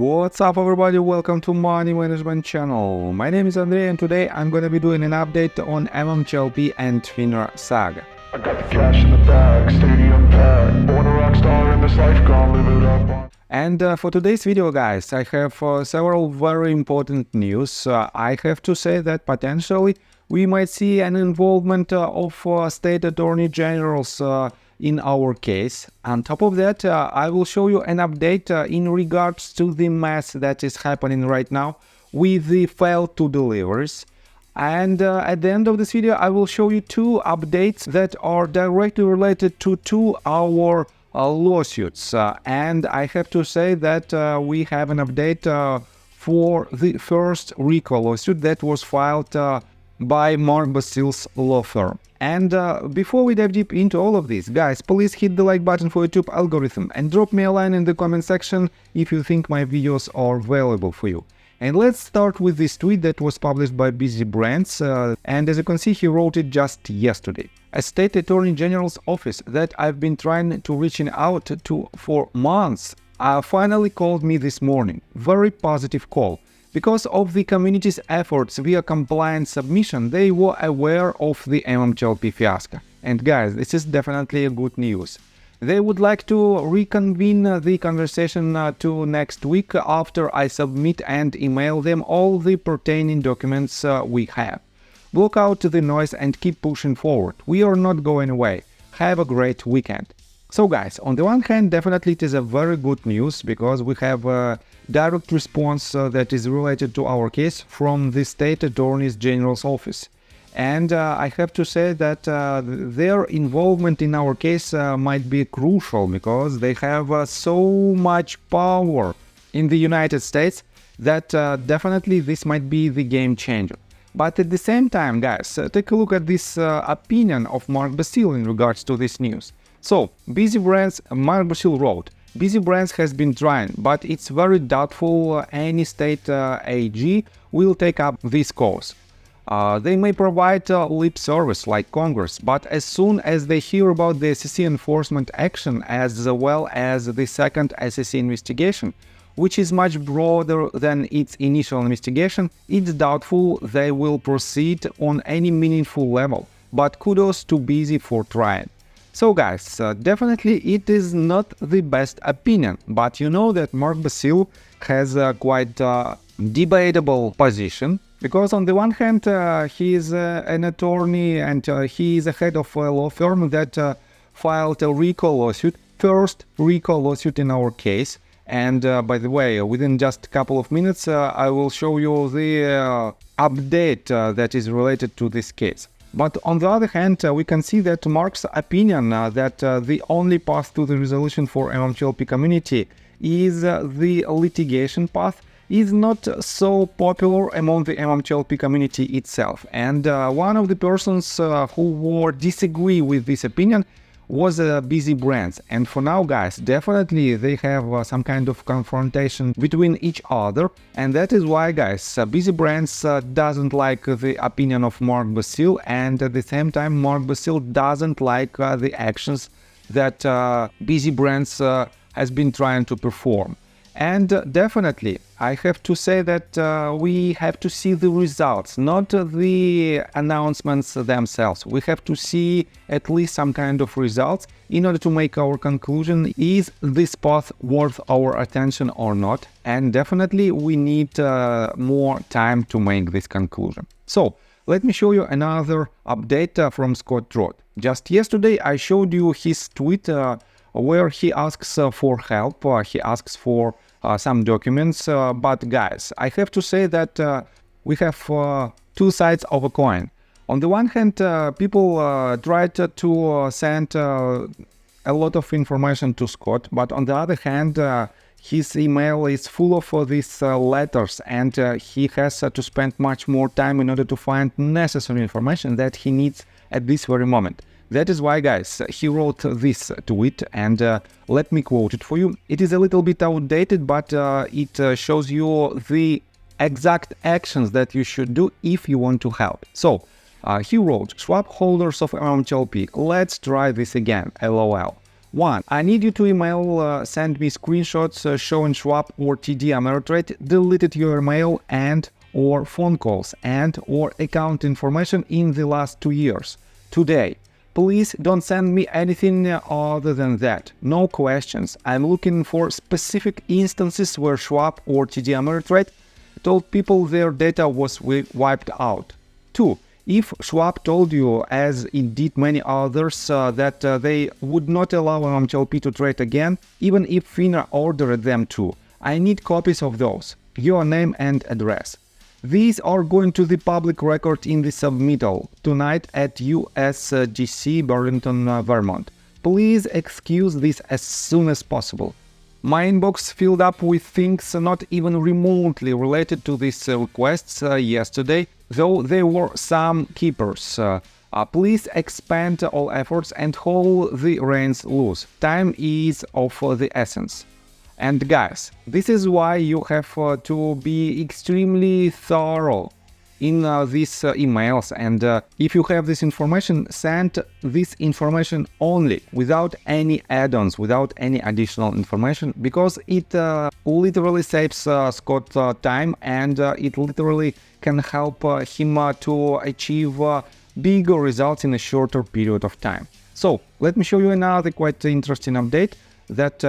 What's up everybody, welcome to Money Management channel. My name is Andrei and today I'm gonna be doing an update on MMTLP and FINRA saga. I got the cash in the bag, stadium packed, born a rock star in this life, gonna live it up. And for today's video guys, I have several very important news. I have to say that potentially we might see an involvement of state attorney generals in our case. On top of that, I will show you an update in regards to the mess that is happening right now with the failed to deliveries. And at the end of this video, I will show you two updates that are directly related to our lawsuits. And I have to say that we have an update for the first RICO lawsuit that was filed by Mark Basile's law firm. And before we dive deep into all of this, guys, please hit the like button for YouTube algorithm and drop me a line in the comment section if you think my videos are valuable for you. And let's start with this tweet that was published by Busy Brands, and as you can see, he wrote it just yesterday. A state attorney general's office that I've been trying to reach out to for months finally called me this morning. Very positive call. Because of the community's efforts via compliance submission, they were aware of the MMTLP fiasco. And guys, this is definitely a good news. They would like to reconvene the conversation to next week after I submit and email them all the pertaining documents we have. Block out the noise and keep pushing forward. We are not going away. Have a great weekend. So guys, on the one hand, definitely it is a very good news because we have a direct response that is related to our case from the State Attorney General's office. And I have to say that their involvement in our case might be crucial because they have so much power in the United States that definitely this might be the game changer. But at the same time, guys, take a look at this opinion of Mark Basile in regards to this news. So, Busy Brands, Mark Basile wrote, Busy Brands has been trying, but it's very doubtful any state AG will take up this cause. They may provide lip service like Congress, but as soon as they hear about the SEC enforcement action as well as the second SEC investigation, which is much broader than its initial investigation, it's doubtful they will proceed on any meaningful level, but kudos to Busy for trying. So guys, definitely it is not the best opinion, but you know that Mark Basile has a quite debatable position, because on the one hand he is an attorney and he is a head of a law firm that filed a RICO lawsuit, first RICO lawsuit in our case. And by the way, within just a couple of minutes I will show you the update that is related to this case. But on the other hand, we can see that Mark's opinion that the only path to the resolution for MMTLP community is the litigation path is not so popular among the MMTLP community itself. And one of the persons who disagree with this opinion was Busy Brands. And for now, guys, definitely they have some kind of confrontation between each other. And that is why, guys, Busy Brands doesn't like the opinion of Mark Basile, and at the same time, Mark Basile doesn't like the actions that Busy Brands has been trying to perform. And definitely, I have to say that we have to see the results, not the announcements themselves. We have to see at least some kind of results in order to make our conclusion, is this path worth our attention or not? And definitely we need more time to make this conclusion. So, let me show you another update from Scott Trott. Just yesterday I showed you his tweet where he asks for help, he asks for some documents, but guys, I have to say that we have two sides of a coin. On the one hand, people tried to send a lot of information to Scott, but on the other hand, his email is full of these letters, and he has to spend much more time in order to find necessary information that he needs at this very moment. That is why, guys, he wrote this tweet, and let me quote it for you. It is a little bit outdated, but it shows you the exact actions that you should do if you want to help. So, he wrote, swap holders of MMTLP, let's try this again, LOL. 1. I need you to send me screenshots showing Schwab or TD Ameritrade deleted your email and or phone calls and or account information in the last 2 years. Today. Please don't send me anything other than that. No questions. I'm looking for specific instances where Schwab or TD Ameritrade told people their data was wiped out. 2. If Schwab told you, as it did many others, that they would not allow MMTLP to trade again, even if FINRA ordered them to, I need copies of those, your name and address. These are going to the public record in the submittal tonight at USDC Burlington, Vermont. Please excuse this as soon as possible. My inbox filled up with things not even remotely related to these requests yesterday, though there were some keepers. Please expand all efforts and hold the reins loose. Time is of the essence. And guys, this is why you have to be extremely thorough in these emails, and if you have this information, send this information only, without any add-ons, without any additional information, because it literally saves Scott time, and it literally can help him to achieve bigger results in a shorter period of time. So let me show you another quite interesting update that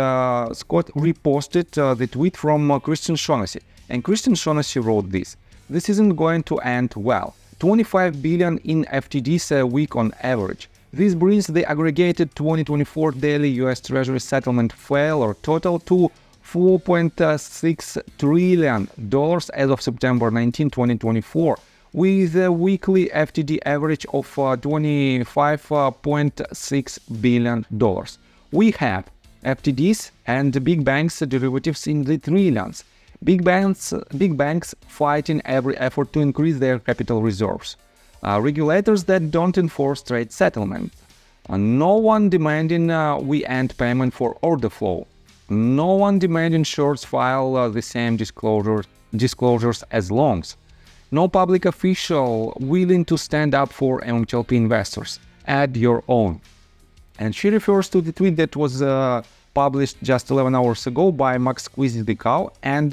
Scott reposted the tweet from Christian Shaughnessy, and Christian Shaughnessy wrote this: "This isn't going to end well. 25 billion in FTDs a week on average. This brings the aggregated 2024 daily US Treasury settlement failure total to $4.6 trillion as of September 19, 2024, with a weekly FTD average of $25.6 billion. We have FTDs and big banks derivatives in the trillions. Big banks fighting every effort to increase their capital reserves. Regulators that don't enforce trade settlement. No one demanding we end payment for order flow. No one demanding shorts file the same disclosures as longs. No public official willing to stand up for MMTLP investors. Add your own." And she refers to the tweet that was published just 11 hours ago by Max Squeezy the Cow, and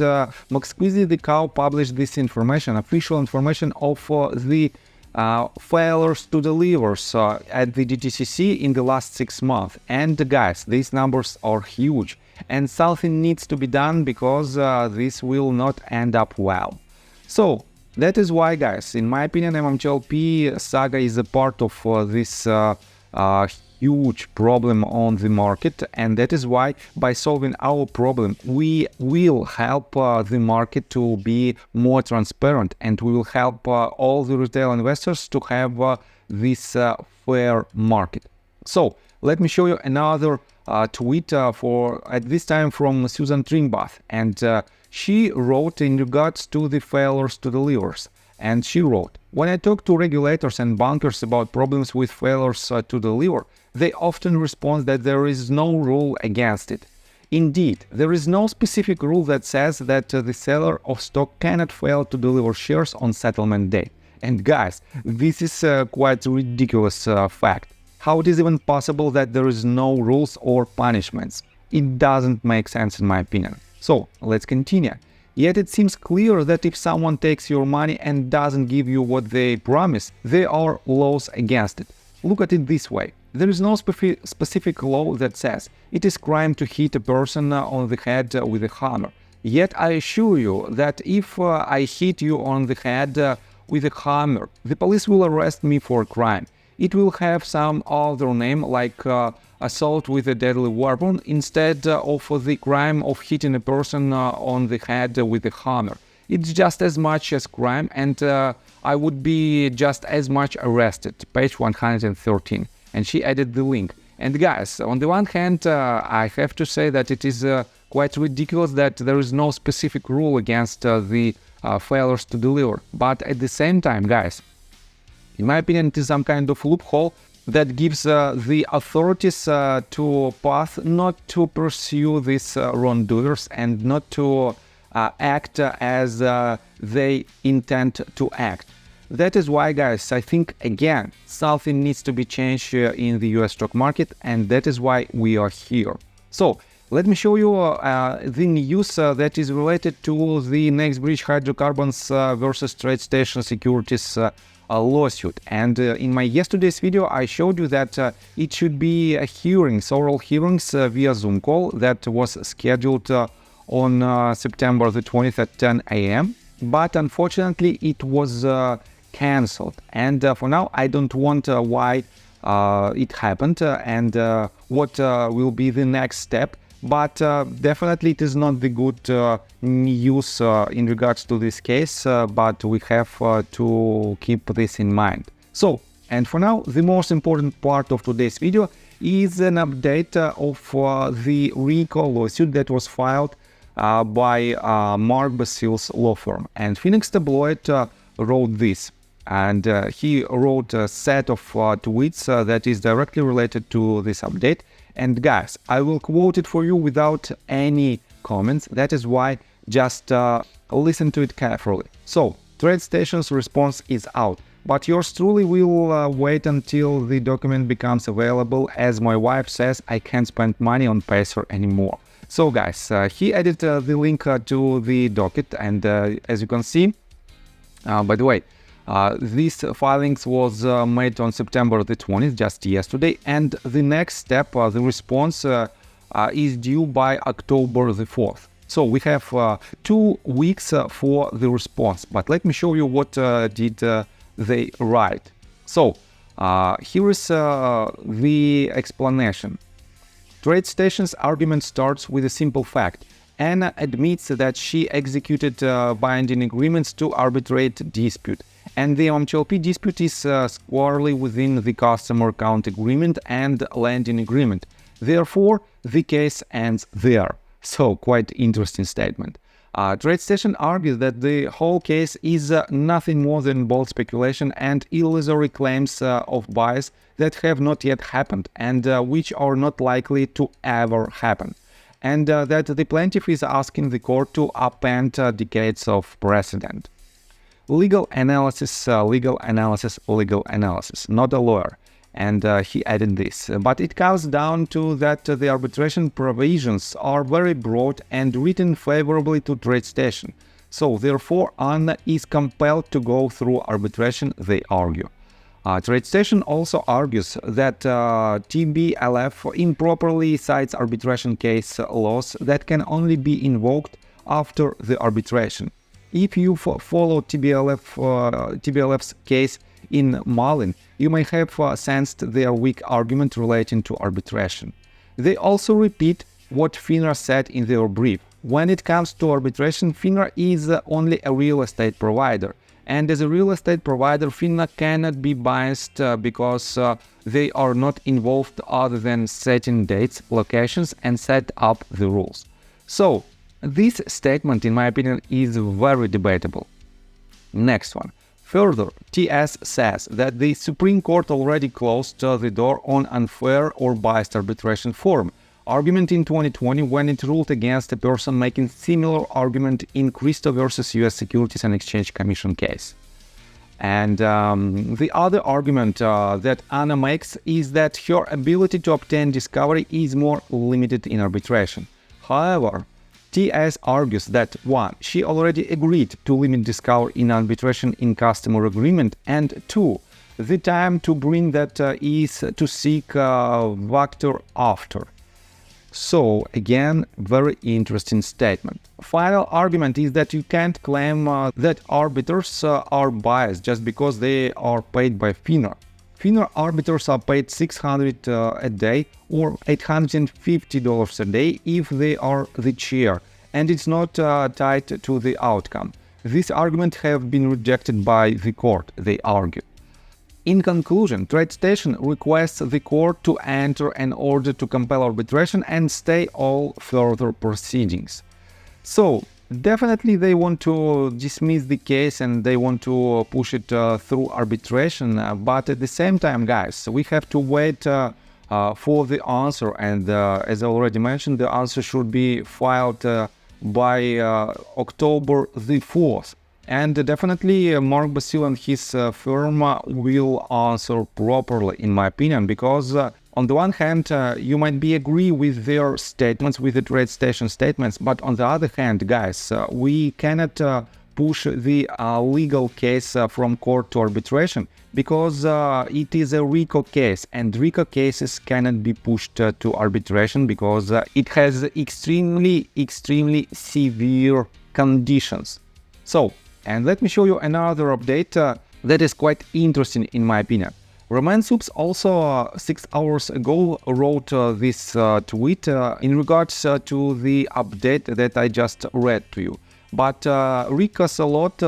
Max Squeezy the Cow published this information, official information of the failures to deliver at the DTCC in the last 6 months. And guys, these numbers are huge, and something needs to be done, because this will not end up well. So that is why, guys, in my opinion, MMTLP saga is a part of this huge problem on the market, and that is why by solving our problem we will help the market to be more transparent, and we will help all the retail investors to have this fair market. So let me show you another tweet for at this time from Susan Trimbath, and she wrote in regards to the failures to deliver. And she wrote, "When I talk to regulators and bankers about problems with failures to deliver, they often respond that there is no rule against it. Indeed, there is no specific rule that says that the seller of stock cannot fail to deliver shares on settlement date." And guys, this is quite a ridiculous fact. How it is even possible that there is no rules or punishments? It doesn't make sense in my opinion. So let's continue. Yet it seems clear that if someone takes your money and doesn't give you what they promise, there are laws against it. Look at it this way. There is no specific law that says it is crime to hit a person on the head with a hammer. Yet I assure you that if I hit you on the head with a hammer, the police will arrest me for a crime. It will have some other name, like assault with a deadly weapon, instead of the crime of hitting a person on the head with a hammer. It's just as much as crime, and I would be just as much arrested. Page 113. And she added the link. And guys, on the one hand, I have to say that it is quite ridiculous that there is no specific rule against the failures to deliver. But at the same time, guys, in my opinion, it is some kind of loophole that gives the authorities to path not to pursue these wrongdoers and not to act as they intend to act. that is why, guys, I think again something needs to be changed in the US stock market, and that is why we are here. So let me show you the news that is related to the NextBridge Hydrocarbons versus TradeStation Securities lawsuit. And in my yesterday's video, I showed you that it should be a hearings, oral hearings via Zoom call that was scheduled on September the 20th at 10 a.m. But unfortunately, it was cancelled. And for now, I don't want why it happened and what will be the next step. But definitely it is not the good news in regards to this case, but we have to keep this in mind. So, and for now, the most important part of today's video is an update of the RICO lawsuit that was filed by Mark Basil's law firm. And Phoenix Tabloid wrote this, and he wrote a set of tweets that is directly related to this update. And guys, I will quote it for you without any comments. That is why just listen to it carefully. So, TradeStation's response is out, but yours truly will wait until the document becomes available. As my wife says, I can't spend money on Pacer anymore. So guys, he added the link to the docket, and as you can see, by the way, this filings was made on September the 20th, just yesterday, and the next step, the response, is due by October the 4th. So we have 2 weeks for the response, but let me show you what did they write. So here is the explanation. TradeStation's argument starts with a simple fact. Anna admits that she executed binding agreements to arbitrate dispute, and the MMTLP dispute is squarely within the customer account agreement and lending agreement. Therefore, the case ends there. So, quite interesting statement. TradeStation argues that the whole case is nothing more than bold speculation and illusory claims of buyers that have not yet happened and which are not likely to ever happen. And that the plaintiff is asking the court to upend decades of precedent. Legal analysis, legal analysis, legal analysis, not a lawyer. And he added this. But it comes down to that the arbitration provisions are very broad and written favorably to TradeStation. So therefore, Anna is compelled to go through arbitration, they argue. TradeStation also argues that TBLF improperly cites arbitration case laws that can only be invoked after the arbitration. If you follow TBLF's case in Mullen, you may have sensed their weak argument relating to arbitration. They also repeat what FINRA said in their brief. When it comes to arbitration, FINRA is only a real estate provider. And as a real estate provider, FINRA cannot be biased because they are not involved other than setting dates, locations, and set up the rules. So, this statement, in my opinion, is very debatable. Next one. Further, TS says that the Supreme Court already closed the door on unfair or biased arbitration forum argument in 2020 when it ruled against a person making similar argument in Christo versus US Securities and Exchange Commission case. And the other argument that Anna makes is that her ability to obtain discovery is more limited in arbitration. However, TS argues that 1. She already agreed to limit discovery in arbitration in customer agreement, and 2. The time to bring that is to seek factor after. So, again, very interesting statement. Final argument is that you can't claim that arbiters are biased just because they are paid by FINRA. FINRA arbiters are paid $600 a day or $850 a day if they are the chair, and it's not tied to the outcome. This argument have been rejected by the court, they argue. In conclusion, TradeStation requests the court to enter an order to compel arbitration and stay all further proceedings. So, definitely they want to dismiss the case and they want to push it through arbitration, but at the same time, guys, we have to wait for the answer, and as I already mentioned, the answer should be filed by October the 4th. And definitely Mark Basil and his firm will answer properly, in my opinion, because on the one hand, you might be agree with their statements, with the trade station statements, but on the other hand, guys, we cannot push the legal case from court to arbitration, because it is a RICO case, and RICO cases cannot be pushed to arbitration because it has extremely severe conditions. So, and let me show you another update that is quite interesting in my opinion. Roman Soups also 6 hours ago wrote this tweet in regards to the update that I just read to you. But Rico Salot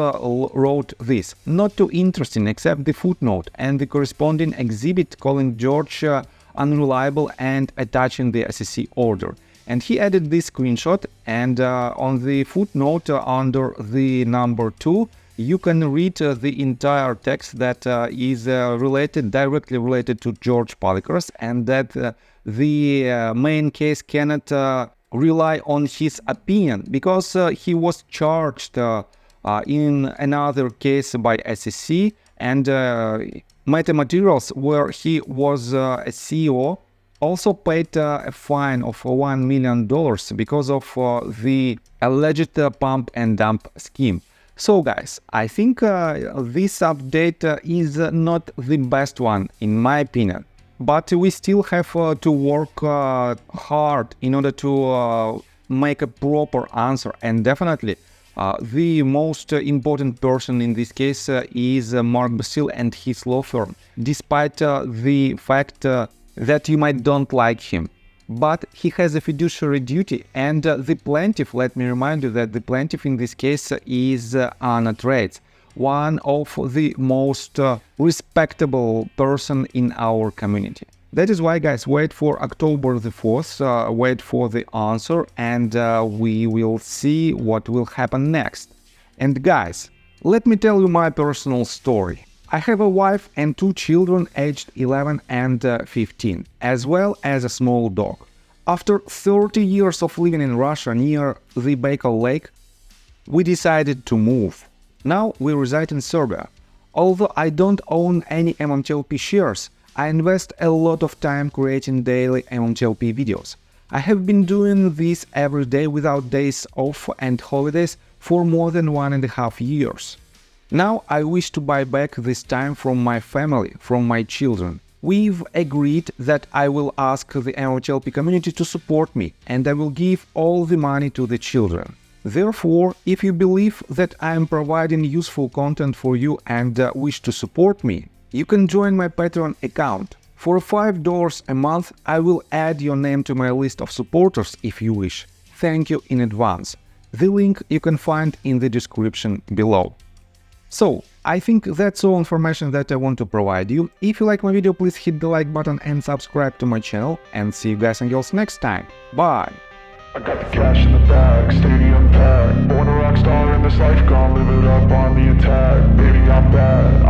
wrote this, not too interesting except the footnote and the corresponding exhibit calling George unreliable and attaching the SEC order. And he added this screenshot, and on the footnote under the number 2, you can read the entire text that is directly related to George Polycros, and that the main case cannot rely on his opinion, because he was charged in another case by SEC, and Metamaterials, where he was a CEO, also paid a fine of $1 million because of the alleged pump and dump scheme. So guys, I think this update is not the best one in my opinion, but we still have to work hard in order to make a proper answer, and definitely the most important person in this case is Mark Basil and his law firm, despite the fact that you might don't like him. But he has a fiduciary duty, and the plaintiff, let me remind you that the plaintiff in this case is Anna Trades, one of the most respectable person in our community. That is why, guys, wait for October the 4th, wait for the answer, and we will see what will happen next. And guys, let me tell you my personal story. I have a wife and 2 children aged 11 and 15, as well as a small dog. After 30 years of living in Russia near the Baikal Lake, we decided to move. Now we reside in Serbia. Although I don't own any MMTLP shares, I invest a lot of time creating daily MMTLP videos. I have been doing this every day without days off and holidays for more than 1.5 years. Now I wish to buy back this time from my family, from my children. We've agreed that I will ask the MMTLP community to support me, and I will give all the money to the children. Therefore, if you believe that I am providing useful content for you and wish to support me, you can join my Patreon account. For $5 a month, I will add your name to my list of supporters if you wish. Thank you in advance. The link you can find in the description below. So, I think that's all information that I want to provide you. If you like my video, please hit the like button and subscribe to my channel, and see you guys and girls next time. Bye! I got the cash in the bag, stadium packed. Born a rock star in this life, gone live it up on the attack. Baby, I'm bad.